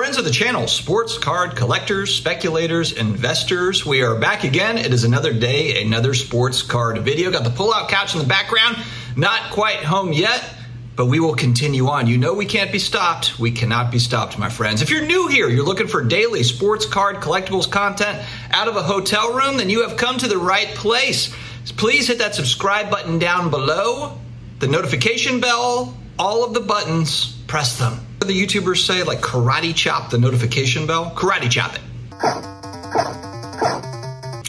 Friends of the channel, sports card collectors, speculators, investors, we are back again. It is another day, another sports card video. Got the pull-out couch in the background. Not quite home yet, but we will continue on. You know we can't be stopped. We cannot be stopped, my friends. If you're new here, you're looking for daily sports card collectibles content out of a hotel room, then you have come to the right place. Please hit that subscribe button down below, the notification bell, all of the buttons, press them. The YouTubers say, like, karate chop the notification bell. Karate chop it.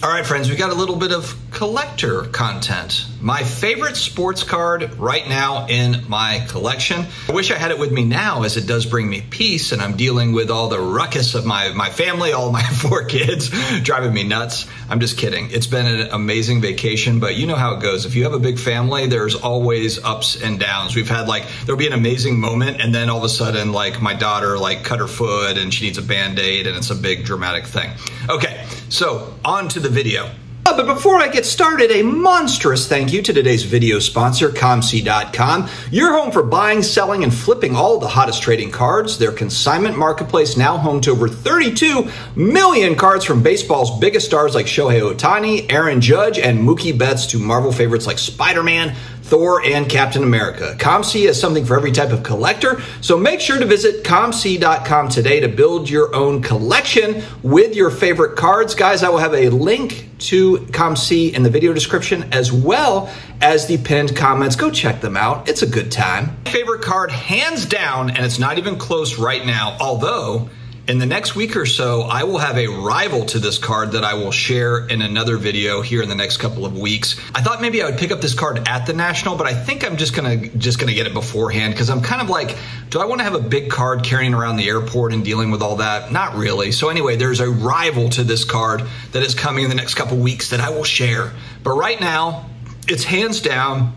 All right, friends, we got a little bit of collector content. My favorite sports card right now in my collection. I wish I had it with me now, as it does bring me peace, and I'm dealing with all the ruckus of my family, all my 4 kids driving me nuts. I'm just kidding. It's been an amazing vacation, but you know how it goes. If you have a big family, there's always ups and downs. We've had, like, there'll be an amazing moment, and then all of a sudden, like, my daughter, like, cut her foot and she needs a Band-Aid, and it's a big dramatic thing. Okay, so on to the video. But before I get started, a monstrous thank you to today's video sponsor, Commsy.com. Your home for buying, selling, and flipping all the hottest trading cards. Their consignment marketplace now home to over 32 million cards, from baseball's biggest stars like Shohei Ohtani, Aaron Judge, and Mookie Betts to Marvel favorites like Spider-Man, Thor, and Captain America. Commsy has something for every type of collector, so make sure to visit Commsy.com today to build your own collection with your favorite cards. Guys, I will have a link to Commsy in the video description, as well as the pinned comments. Go check them out. It's a good time. Favorite card, hands down, and it's not even close right now, although in the next week or so, I will have a rival to this card that I will share in another video here in the next couple of weeks. I thought maybe I would pick up this card at the National, but I think I'm just gonna get it beforehand, because I'm kind of like, do I want to have a big card carrying around the airport and dealing with all that? Not really. So anyway, there's a rival to this card that is coming in the next couple weeks that I will share. But right now, it's hands down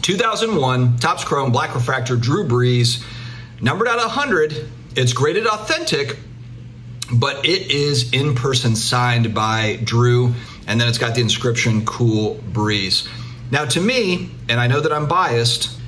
2001 Topps Chrome Black Refractor Drew Brees, numbered out of 100. It's graded authentic, but it is in person signed by Drew, and then it's got the inscription Cool Breeze. Now to me, and I know that I'm biased,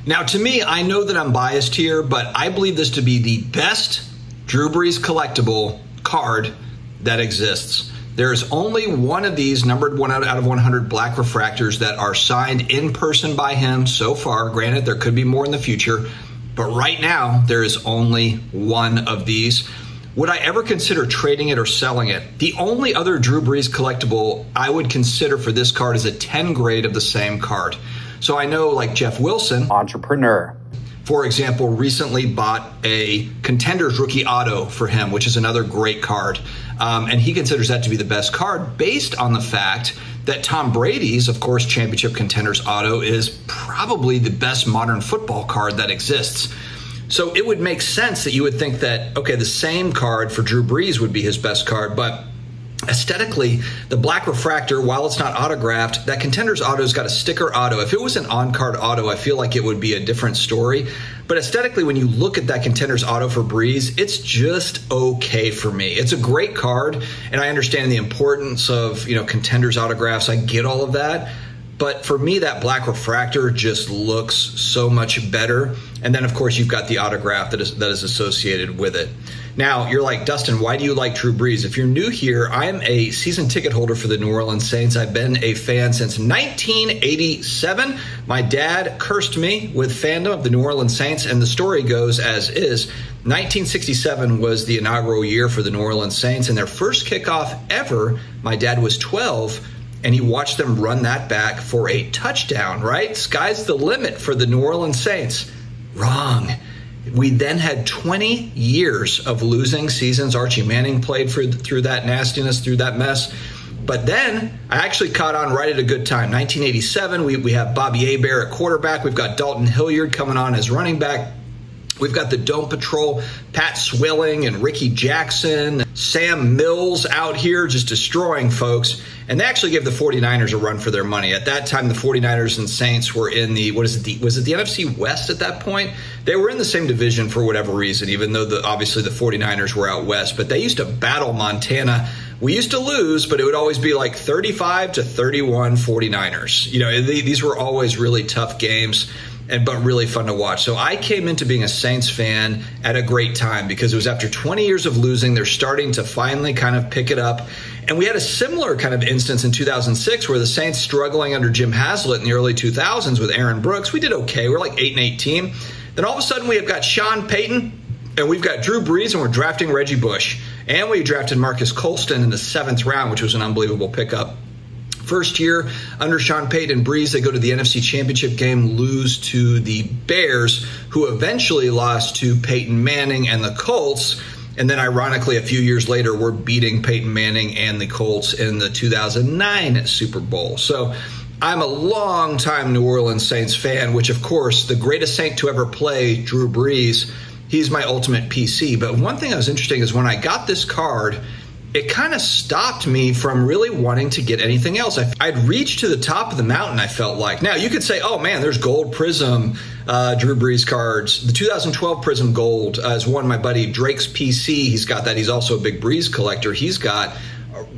here, but I believe this to be the best Drew Brees collectible card that exists. There is only one of these numbered 1 out of 100 black refractors that are signed in person by him so far. Granted, there could be more in the future, but right now, there is only one of these. Would I ever consider trading it or selling it? The only other Drew Brees collectible I would consider for this card is a 10 grade of the same card. So I know, like Jeff Wilson, entrepreneur, for example, recently bought a Contenders rookie auto for him, which is another great card. And he considers that to be the best card based on the fact that Tom Brady's, of course, championship Contenders auto is probably the best modern football card that exists. So it would make sense that you would think that, okay, the same card for Drew Brees would be his best card, but aesthetically, the black refractor, while it's not autographed, that Contenders auto's got a sticker auto. If it was an on-card auto, I feel like it would be a different story. But aesthetically, when you look at that Contenders auto for Brees, it's just okay for me. It's a great card, and I understand the importance of, you know, Contenders autographs. I get all of that. But for me, that black refractor just looks so much better. And then, of course, you've got the autograph that is associated with it. Now, you're like, Dustin, why do you like Drew Brees? If you're new here, I'm a season ticket holder for the New Orleans Saints. I've been a fan since 1987. My dad cursed me with fandom of the New Orleans Saints, and the story goes as is. 1967 was the inaugural year for the New Orleans Saints, and their first kickoff ever, my dad was 12, and he watched them run that back for a touchdown, right? Sky's the limit for the New Orleans Saints. Wrong. We then had 20 years of losing seasons. Archie Manning played through that nastiness, through that mess. But then I actually caught on right at a good time. 1987, we have Bobby Hebert at quarterback. We've got Dalton Hilliard coming on as running back. We've got the Dome Patrol, Pat Swilling and Ricky Jackson, Sam Mills out here just destroying folks. And they actually gave the 49ers a run for their money. At that time, the 49ers and Saints were in the, was it the NFC West at that point? They were in the same division for whatever reason, even though obviously the 49ers were out west. But they used to battle Montana. We used to lose, but it would always be like 35-31 49ers. You know, these were always really tough games. but really fun to watch. So I came into being a Saints fan at a great time because it was after 20 years of losing. They're starting to finally kind of pick it up. And we had a similar kind of instance in 2006 where the Saints struggling under Jim Haslett in the early 2000s with Aaron Brooks. We did okay. We're like 8-8 team. Then all of a sudden we have got Sean Payton and we've got Drew Brees and we're drafting Reggie Bush. And we drafted Marcus Colston in the 7th round, which was an unbelievable pickup. First year under Sean Payton and Brees, they go to the NFC Championship game, lose to the Bears, who eventually lost to Peyton Manning and the Colts. And then ironically, a few years later, we're beating Peyton Manning and the Colts in the 2009 Super Bowl. So I'm a long-time New Orleans Saints fan, which, of course, the greatest Saint to ever play, Drew Brees, he's my ultimate PC. But one thing that was interesting is when I got this card, it kind of stopped me from really wanting to get anything else. I'd reached to the top of the mountain, I felt like. Now, you could say, oh, man, there's gold Prism Drew Brees cards. The 2012 Prism Gold is one, my buddy Drake's PC. He's got that. He's also a big Brees collector. He's got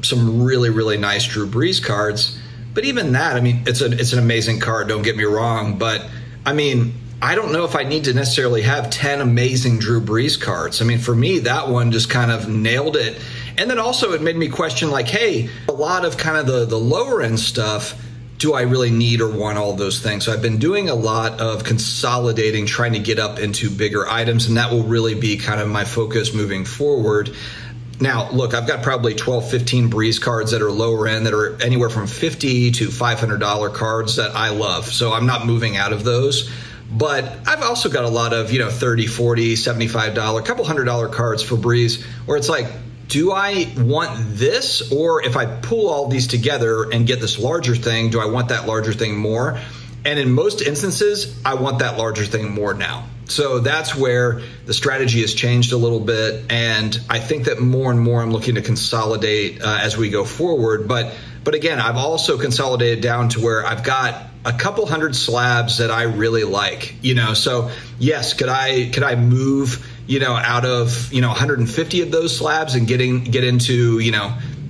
some really, really nice Drew Brees cards. But even that, I mean, it's an amazing card, don't get me wrong. But, I mean, I don't know if I need to necessarily have 10 amazing Drew Brees cards. I mean, for me, that one just kind of nailed it. And then also it made me question, like, hey, a lot of kind of the lower end stuff, do I really need or want all those things? So I've been doing a lot of consolidating, trying to get up into bigger items, and that will really be kind of my focus moving forward. Now, look, I've got probably 12, 15 Brees cards that are lower end that are anywhere from $50 to $500 cards that I love. So I'm not moving out of those. But I've also got a lot of, $30, $40, $75, a couple $100 cards for Brees where it's like, do I want this? Or if I pull all these together and get this larger thing, do I want that larger thing more? And in most instances, I want that larger thing more now. So that's where the strategy has changed a little bit. And I think that more and more I'm looking to consolidate as we go forward. But again, I've also consolidated down to where I've got a couple hundred slabs that I really like, so yes, could I move, out of, 150 of those slabs and get into,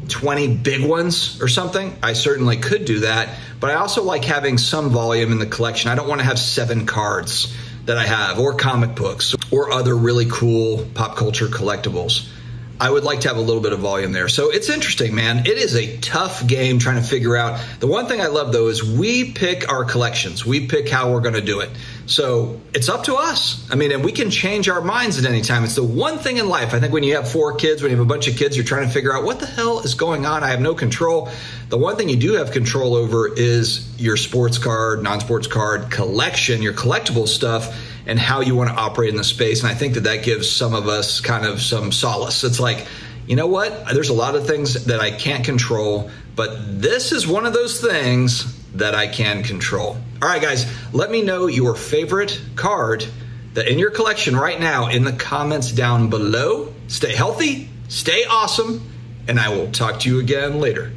20 big ones or something? I certainly could do that, but I also like having some volume in the collection. I don't want to have 7 cards that I have, or comic books, or other really cool pop culture collectibles. I would like to have a little bit of volume there. So it's interesting, man. It is a tough game trying to figure out. The one thing I love, though, is we pick our collections. We pick how we're going to do it. So it's up to us. I mean, and we can change our minds at any time. It's the one thing in life. I think when you have 4 kids, when you have a bunch of kids, you're trying to figure out what the hell is going on. I have no control. The one thing you do have control over is your sports card, non-sports card collection, your collectible stuff, and how you want to operate in the space. And I think that gives some of us kind of some solace. It's like, you know what? There's a lot of things that I can't control, but this is one of those things that I can control. All right, guys, let me know your favorite card that in your collection right now in the comments down below. Stay healthy, stay awesome, and I will talk to you again later.